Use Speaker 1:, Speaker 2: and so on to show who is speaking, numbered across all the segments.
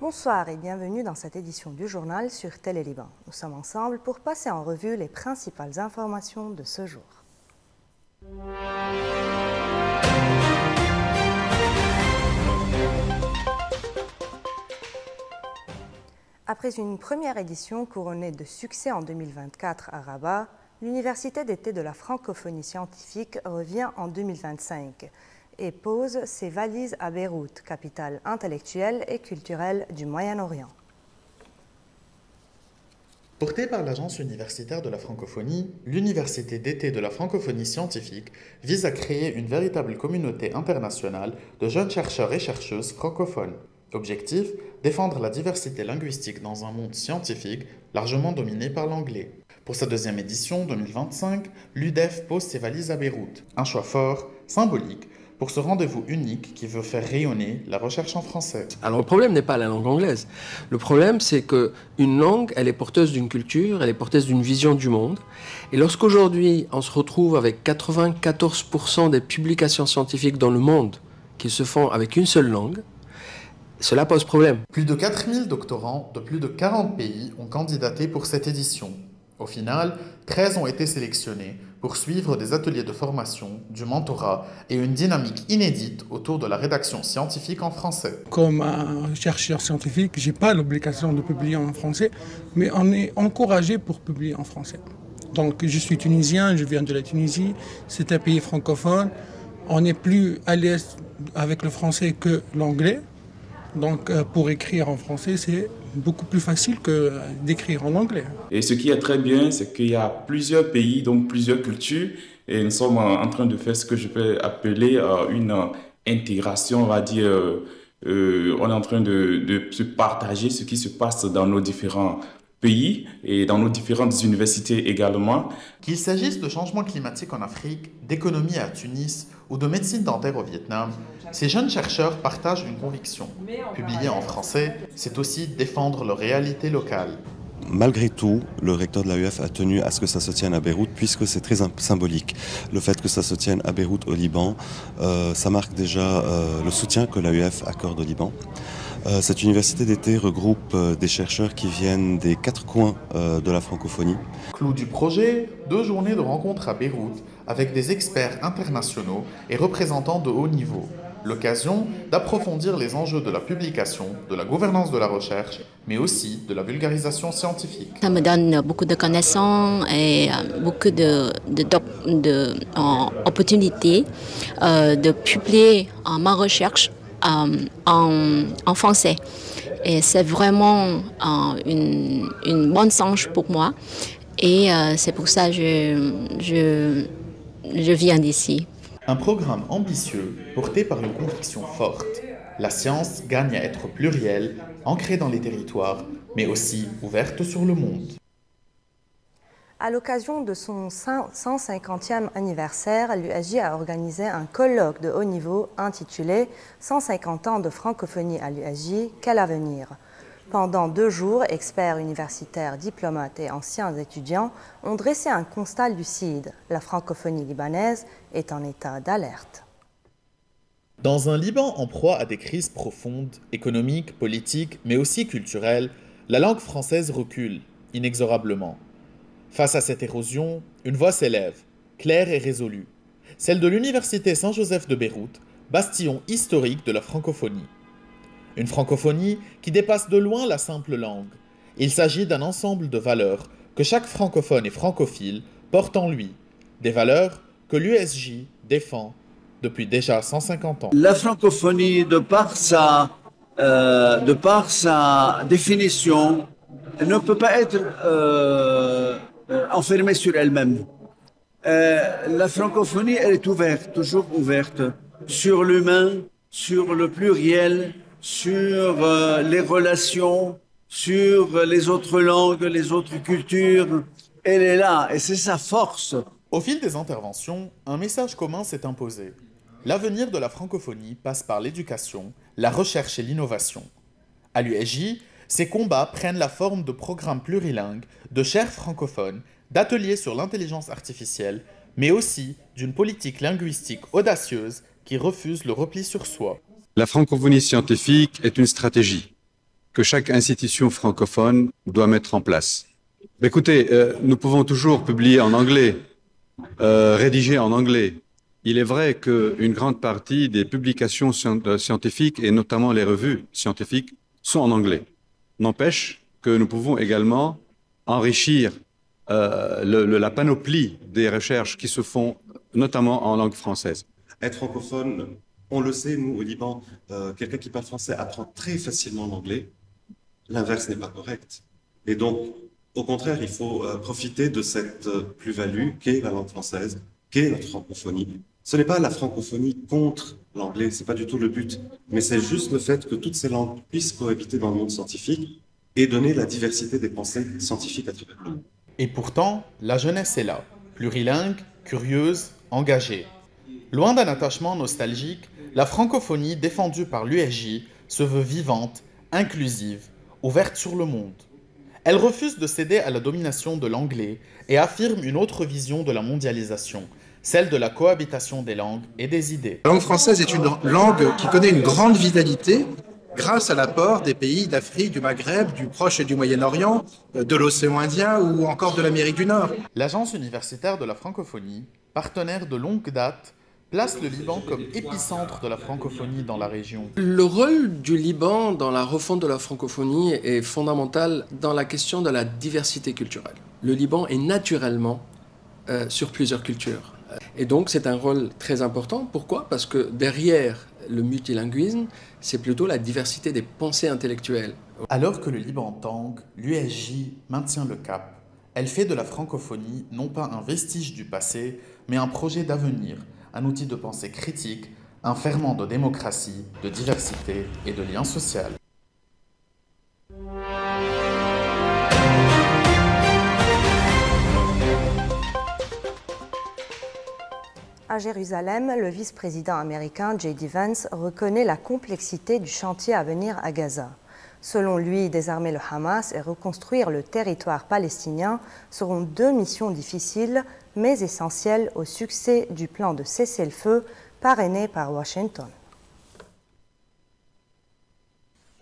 Speaker 1: Bonsoir et bienvenue dans cette édition du journal sur Télé-Liban. Nous sommes ensemble pour passer en revue les principales informations de ce jour. Après une première édition couronnée de succès en 2024 à Rabat, l'Université d'été de la francophonie scientifique revient en 2025 et pose ses valises à Beyrouth, capitale intellectuelle et culturelle du Moyen-Orient.
Speaker 2: Portée par l'Agence universitaire de la francophonie, l'Université d'été de la francophonie scientifique vise à créer une véritable communauté internationale de jeunes chercheurs et chercheuses francophones. Objectif, défendre la diversité linguistique dans un monde scientifique largement dominé par l'anglais. Pour sa deuxième édition 2025, l'UDEF pose ses valises à Beyrouth. Un choix fort, symbolique, pour ce rendez-vous unique qui veut faire rayonner la recherche en français.
Speaker 3: Alors le problème n'est pas la langue anglaise. Le problème, c'est qu'une langue, elle est porteuse d'une culture, elle est porteuse d'une vision du monde. Et lorsqu'aujourd'hui, on se retrouve avec 94% des publications scientifiques dans le monde qui se font avec une seule langue, cela pose problème.
Speaker 2: Plus de 4000 doctorants de plus de 40 pays ont candidaté pour cette édition. Au final, 13 ont été sélectionnés pour suivre des ateliers de formation, du mentorat et une dynamique inédite autour de la rédaction scientifique en français.
Speaker 4: Comme un chercheur scientifique, je n'ai pas l'obligation de publier en français, mais on est encouragé pour publier en français. Donc je suis tunisien, je viens de la Tunisie, c'est un pays francophone, on est plus à l'aise avec le français que l'anglais. Donc pour écrire en français, c'est beaucoup plus facile que d'écrire en anglais.
Speaker 5: Et ce qui est très bien, c'est qu'il y a plusieurs pays, donc plusieurs cultures, et nous sommes en train de faire ce que je peux appeler une intégration, on va dire. On est en train de se partager ce qui se passe dans nos différents pays et dans nos différentes universités également.
Speaker 2: Qu'il s'agisse de changement climatique en Afrique, d'économie à Tunis ou de médecine dentaire au Vietnam, ces jeunes chercheurs partagent une conviction. Publier en français, c'est aussi défendre leur réalité locale.
Speaker 6: Malgré tout, le recteur de l'AUF a tenu à ce que ça se tienne à Beyrouth, puisque c'est très symbolique. Le fait que ça se tienne à Beyrouth, au Liban, ça marque déjà le soutien que l'AUF accorde au Liban. Cette université d'été regroupe des chercheurs qui viennent des 4 coins de la francophonie.
Speaker 2: Clou du projet, 2 journées de rencontres à Beyrouth avec des experts internationaux et représentants de haut niveau. L'occasion d'approfondir les enjeux de la publication, de la gouvernance de la recherche, mais aussi de la vulgarisation scientifique.
Speaker 7: Ça me donne beaucoup de connaissances et beaucoup d'opportunités de publier ma recherche en français. Et c'est vraiment une bonne chance pour moi. Et c'est pour ça que je viens d'ici.
Speaker 2: Un programme ambitieux, porté par une conviction forte. La science gagne à être plurielle, ancrée dans les territoires, mais aussi ouverte sur le monde.
Speaker 1: À l'occasion de son 150e anniversaire, l'USJ a organisé un colloque de haut niveau intitulé « 150 ans de francophonie à l'USJ, quel avenir ?» Pendant 2 jours, experts universitaires, diplomates et anciens étudiants ont dressé un constat lucide. La francophonie libanaise est en état d'alerte.
Speaker 2: Dans un Liban en proie à des crises profondes, économiques, politiques, mais aussi culturelles, la langue française recule, inexorablement. Face à cette érosion, une voix s'élève, claire et résolue. Celle de l'Université Saint-Joseph de Beyrouth, bastillon historique de la francophonie. Une francophonie qui dépasse de loin la simple langue. Il s'agit d'un ensemble de valeurs que chaque francophone et francophile porte en lui. Des valeurs que l'USJ défend depuis déjà 150 ans.
Speaker 8: La francophonie, de par sa définition, ne peut pas être enfermée sur elle-même. La francophonie, elle est ouverte, toujours ouverte, sur l'humain, sur le pluriel, sur les relations, sur les autres langues, les autres cultures. Elle est là et c'est sa force.
Speaker 2: Au fil des interventions, un message commun s'est imposé. L'avenir de la francophonie passe par l'éducation, la recherche et l'innovation. À l'USJ, ces combats prennent la forme de programmes plurilingues, de chaires francophones, d'ateliers sur l'intelligence artificielle, mais aussi d'une politique linguistique audacieuse qui refuse le repli sur soi.
Speaker 9: La francophonie scientifique est une stratégie. que chaque institution francophone doit mettre en place. Écoutez, nous pouvons toujours publier en anglais, rédiger en anglais. Il est vrai qu'une grande partie des publications scientifiques, et notamment les revues scientifiques, sont en anglais. N'empêche que nous pouvons également enrichir la panoplie des recherches qui se font notamment en langue française.
Speaker 6: Être francophone, on le sait, nous, au Liban, quelqu'un qui parle français apprend très facilement l'anglais. L'inverse n'est pas correct. Et donc, au contraire, il faut profiter de cette plus-value qu'est la langue française, qu'est notre francophonie. Ce n'est pas la francophonie contre l'anglais, c'est pas du tout le but, mais c'est juste le fait que toutes ces langues puissent cohabiter dans le monde scientifique et donner la diversité des pensées scientifiques à travers le monde.
Speaker 2: Et pourtant, la jeunesse est là, plurilingue, curieuse, engagée. Loin d'un attachement nostalgique, la francophonie défendue par l'USJ se veut vivante, inclusive, ouverte sur le monde. Elle refuse de céder à la domination de l'anglais et affirme une autre vision de la mondialisation, celle de la cohabitation des langues et des idées.
Speaker 10: La langue française est une langue qui connaît une grande vitalité grâce à l'apport des pays d'Afrique, du Maghreb, du Proche et du Moyen-Orient, de l'océan Indien ou encore de l'Amérique du Nord.
Speaker 2: L'Agence universitaire de la francophonie, partenaire de longue date, place le Liban comme épicentre de la francophonie dans la région.
Speaker 3: Le rôle du Liban dans la refonte de la francophonie est fondamental dans la question de la diversité culturelle. Le Liban est naturellement sur plusieurs cultures. Et donc c'est un rôle très important. Pourquoi ? Parce que derrière le multilinguisme, c'est plutôt la diversité des pensées intellectuelles.
Speaker 2: Alors que le Liban tangue, l'USJ maintient le cap. Elle fait de la francophonie non pas un vestige du passé, mais un projet d'avenir, un outil de pensée critique, un ferment de démocratie, de diversité et de lien social.
Speaker 1: À Jérusalem, le vice-président américain J.D. Vance reconnaît la complexité du chantier à venir à Gaza. Selon lui, désarmer le Hamas et reconstruire le territoire palestinien seront deux missions difficiles, mais essentielles au succès du plan de cessez-le-feu parrainé par Washington.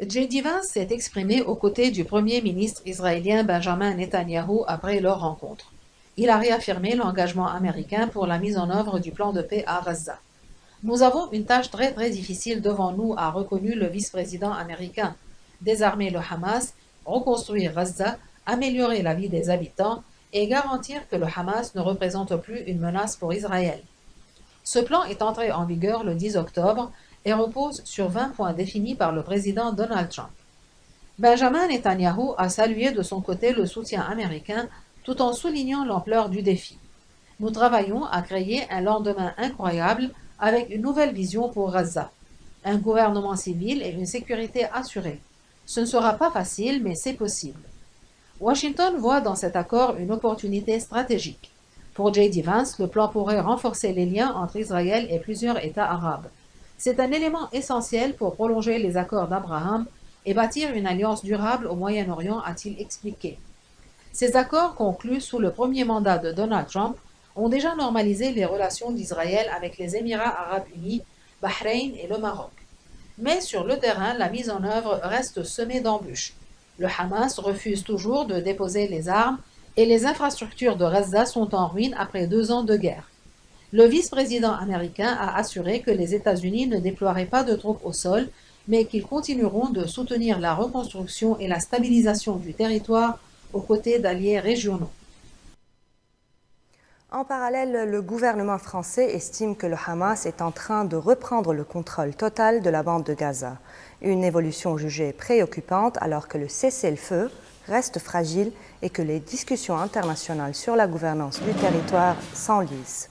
Speaker 11: J.D. Vance s'est exprimé aux côtés du Premier ministre israélien Benjamin Netanyahou après leur rencontre. Il a réaffirmé l'engagement américain pour la mise en œuvre du plan de paix à Gaza. « Nous avons une tâche très difficile devant nous », a reconnu le vice-président américain. Désarmer le Hamas, reconstruire Gaza, améliorer la vie des habitants et garantir que le Hamas ne représente plus une menace pour Israël. Ce plan est entré en vigueur le 10 octobre et repose sur 20 points définis par le président Donald Trump. Benjamin Netanyahou a salué de son côté le soutien américain tout en soulignant l'ampleur du défi. « Nous travaillons à créer un lendemain incroyable avec une nouvelle vision pour Gaza, un gouvernement civil et une sécurité assurée. Ce ne sera pas facile, mais c'est possible. » Washington voit dans cet accord une opportunité stratégique. Pour J.D. Vance, le plan pourrait renforcer les liens entre Israël et plusieurs États arabes. C'est un élément essentiel pour prolonger les accords d'Abraham et bâtir une alliance durable au Moyen-Orient, a-t-il expliqué. Ces accords conclus sous le premier mandat de Donald Trump ont déjà normalisé les relations d'Israël avec les Émirats arabes unis, Bahreïn et le Maroc. Mais sur le terrain, la mise en œuvre reste semée d'embûches. Le Hamas refuse toujours de déposer les armes et les infrastructures de Gaza sont en ruine après 2 ans de guerre. Le vice-président américain a assuré que les États-Unis ne déploieraient pas de troupes au sol, mais qu'ils continueront de soutenir la reconstruction et la stabilisation du territoire aux côtés d'alliés régionaux.
Speaker 1: En parallèle, le gouvernement français estime que le Hamas est en train de reprendre le contrôle total de la bande de Gaza. Une évolution jugée préoccupante alors que le cessez-le-feu reste fragile et que les discussions internationales sur la gouvernance du territoire s'enlisent.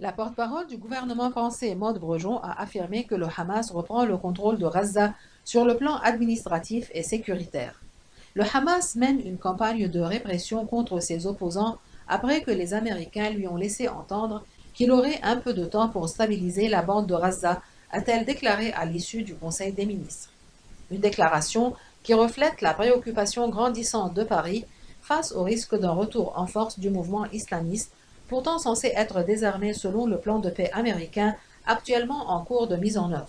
Speaker 11: La porte-parole du gouvernement français, Maude Brejon, a affirmé que le Hamas reprend le contrôle de Gaza sur le plan administratif et sécuritaire. Le Hamas mène une campagne de répression contre ses opposants après que les Américains lui ont laissé entendre qu'il aurait un peu de temps pour stabiliser la bande de Gaza, a-t-elle déclaré à l'issue du Conseil des ministres. Une déclaration qui reflète la préoccupation grandissante de Paris face au risque d'un retour en force du mouvement islamiste, pourtant censé être désarmé selon le plan de paix américain actuellement en cours de mise en œuvre.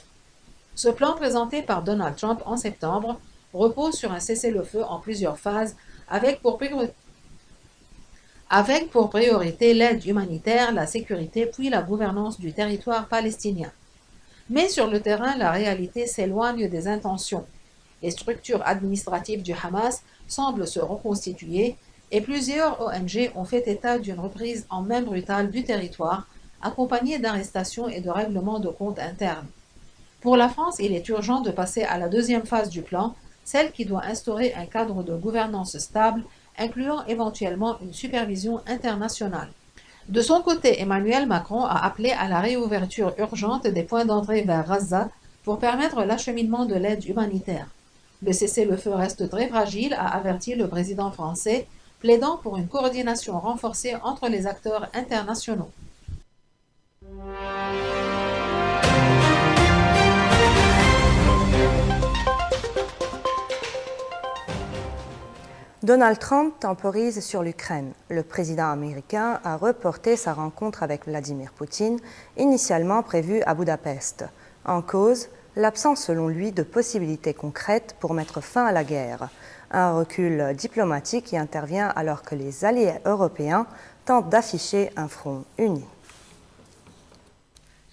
Speaker 11: Ce plan présenté par Donald Trump en septembre repose sur un cessez-le-feu en plusieurs phases avec pour priorité l'aide humanitaire, la sécurité puis la gouvernance du territoire palestinien. Mais sur le terrain, la réalité s'éloigne des intentions. Les structures administratives du Hamas semblent se reconstituer et plusieurs ONG ont fait état d'une reprise en main brutale du territoire, accompagnée d'arrestations et de règlements de comptes internes. Pour la France, il est urgent de passer à la deuxième phase du plan, celle qui doit instaurer un cadre de gouvernance stable, incluant éventuellement une supervision internationale. De son côté, Emmanuel Macron a appelé à la réouverture urgente des points d'entrée vers Gaza pour permettre l'acheminement de l'aide humanitaire. Le cessez-le-feu reste très fragile, a averti le président français, plaidant pour une coordination renforcée entre les acteurs internationaux.
Speaker 1: Donald Trump temporise sur l'Ukraine. Le président américain a reporté sa rencontre avec Vladimir Poutine, initialement prévue à Budapest. En cause, l'absence selon lui de possibilités concrètes pour mettre fin à la guerre. Un recul diplomatique qui intervient alors que les alliés européens tentent d'afficher un front uni.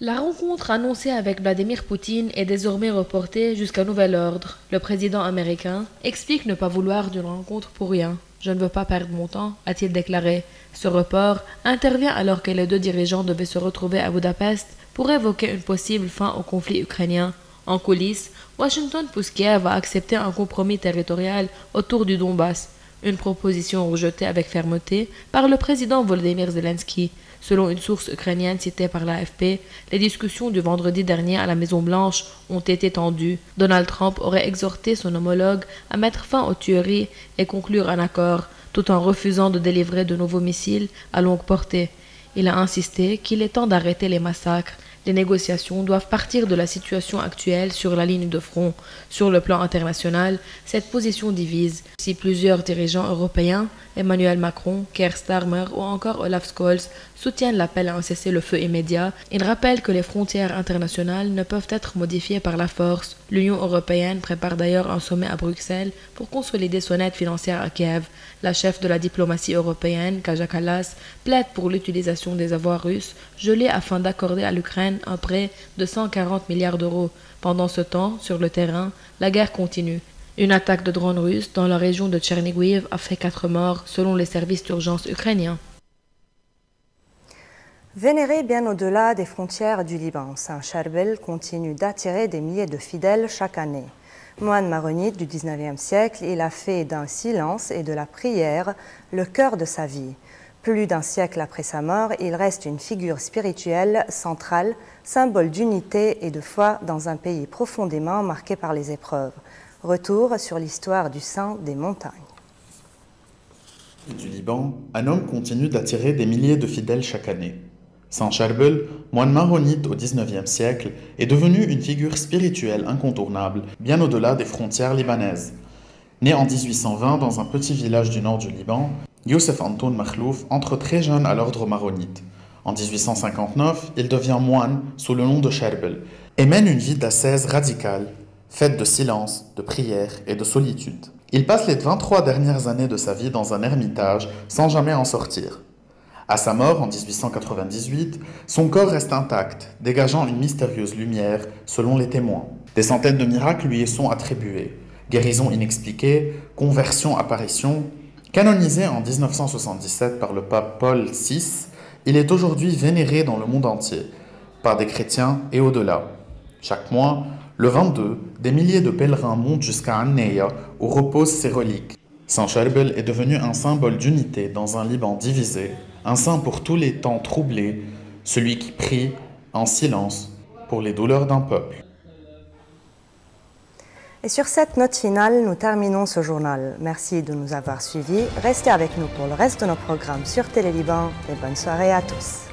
Speaker 12: La rencontre annoncée avec Vladimir Poutine est désormais reportée jusqu'à nouvel ordre. Le président américain explique ne pas vouloir d'une rencontre pour rien. « Je ne veux pas perdre mon temps », a-t-il déclaré. Ce report intervient alors que les deux dirigeants devaient se retrouver à Budapest pour évoquer une possible fin au conflit ukrainien. En coulisses, Washington pousse Kiev à accepter un compromis territorial autour du Donbass, une proposition rejetée avec fermeté par le président Volodymyr Zelensky. Selon une source ukrainienne citée par l'AFP, les discussions du vendredi dernier à la Maison-Blanche ont été tendues. Donald Trump aurait exhorté son homologue à mettre fin aux tueries et conclure un accord, tout en refusant de délivrer de nouveaux missiles à longue portée. Il a insisté qu'il est temps d'arrêter les massacres. Les négociations doivent partir de la situation actuelle sur la ligne de front. Sur le plan international, cette position divise. Si plusieurs dirigeants européens, Emmanuel Macron, Keir Starmer ou encore Olaf Scholz, soutiennent l'appel à un cessez-le-feu immédiat, ils rappellent que les frontières internationales ne peuvent être modifiées par la force. L'Union européenne prépare d'ailleurs un sommet à Bruxelles pour consolider son aide financière à Kiev. La chef de la diplomatie européenne, Kaja Kallas, plaide pour l'utilisation des avoirs russes gelés afin d'accorder à l'Ukraine un prêt de 140 milliards d'euros. Pendant ce temps, sur le terrain, la guerre continue. Une attaque de drones russes dans la région de Tchernigiv a fait 4 morts, selon les services d'urgence ukrainiens.
Speaker 1: Vénéré bien au-delà des frontières du Liban, Saint Charbel continue d'attirer des milliers de fidèles chaque année. Moine maronite du XIXe siècle, il a fait d'un silence et de la prière le cœur de sa vie. Plus d'un siècle après sa mort, il reste une figure spirituelle centrale, symbole d'unité et de foi dans un pays profondément marqué par les épreuves. Retour sur l'histoire du saint des montagnes.
Speaker 2: Du Liban, un homme continue d'attirer des milliers de fidèles chaque année. Saint Charbel, moine maronite au XIXe siècle, est devenu une figure spirituelle incontournable, bien au-delà des frontières libanaises. Né en 1820 dans un petit village du nord du Liban, Youssef Antoun Makhlouf entre très jeune à l'ordre maronite. En 1859, il devient moine sous le nom de Charbel et mène une vie d'ascèse radicale, faite de silence, de prière et de solitude. Il passe les 23 dernières années de sa vie dans un ermitage sans jamais en sortir. À sa mort en 1898, son corps reste intact, dégageant une mystérieuse lumière selon les témoins. Des centaines de miracles lui y sont attribués. Guérison inexpliquée, conversion, apparition. Canonisé en 1977 par le pape Paul VI, il est aujourd'hui vénéré dans le monde entier, par des chrétiens et au-delà. Chaque mois, le 22, des milliers de pèlerins montent jusqu'à Anneya où reposent ses reliques. Saint Charbel est devenu un symbole d'unité dans un Liban divisé, un saint pour tous les temps troublés, celui qui prie en silence pour les douleurs d'un peuple.
Speaker 1: Et sur cette note finale, nous terminons ce journal. Merci de nous avoir suivis. Restez avec nous pour le reste de nos programmes sur Télé Liban et bonne soirée à tous.